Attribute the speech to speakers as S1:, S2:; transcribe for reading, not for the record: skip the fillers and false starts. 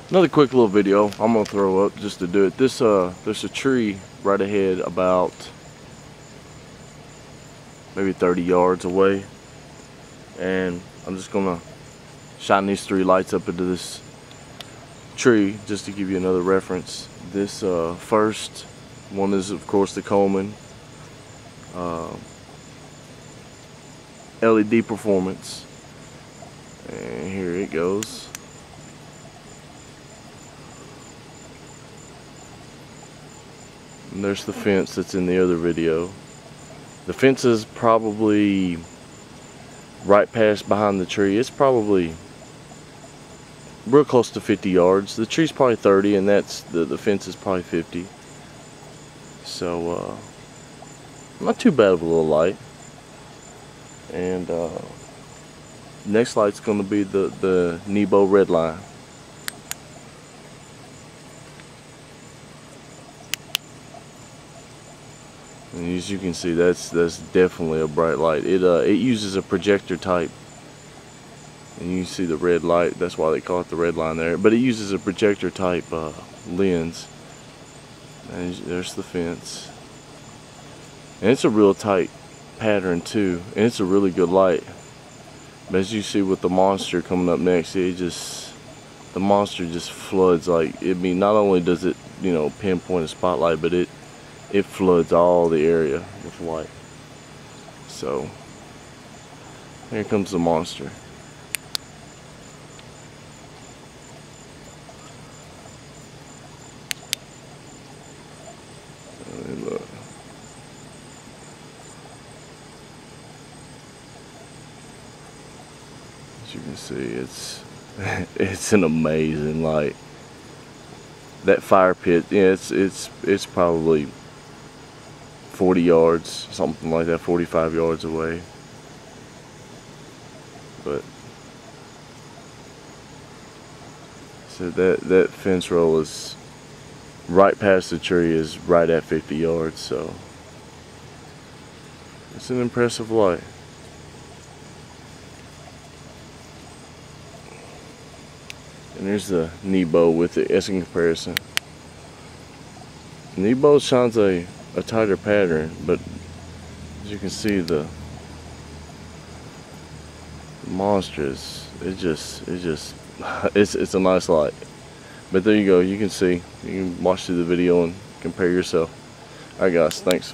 S1: Another quick little video I'm gonna throw up just to do it. There's a tree right ahead, about maybe 30 yards away, and I'm just gonna shine these 3 lights up into this tree just to give you another reference. This first one is, of course, the Coleman LED performance, and here it goes. And there's the fence that's in the other video. The fence is probably right past behind the tree. It's probably real close to 50 yards. The tree's probably 30, and that's the fence is probably 50. So not too bad of a little light. And next light's going to be the Nebo red line. And as you can see, that's definitely a bright light. It uses a projector type, and you see the red light. That's why they call it the red line there. But it uses a projector type lens. And there's the fence, and it's a real tight pattern too, and it's a really good light. But as you see with the monster coming up next, the monster just floods. Like, I mean, not only does it, you know, pinpoint a spotlight, but it floods all the area with light. So here comes the monster. Look. As you can see, it's an amazing light. That fire pit, yeah, it's probably 40 yards, something like that, 45 yards away. But so that fence row is right past the tree, is right at 50 yards, so it's an impressive light. And there's the Nebo with it as a comparison. Nebo shines a tighter pattern, but as you can see, the monster it's a nice light. But there you go, you can see, you can watch through the video and compare yourself. Alright guys, thanks.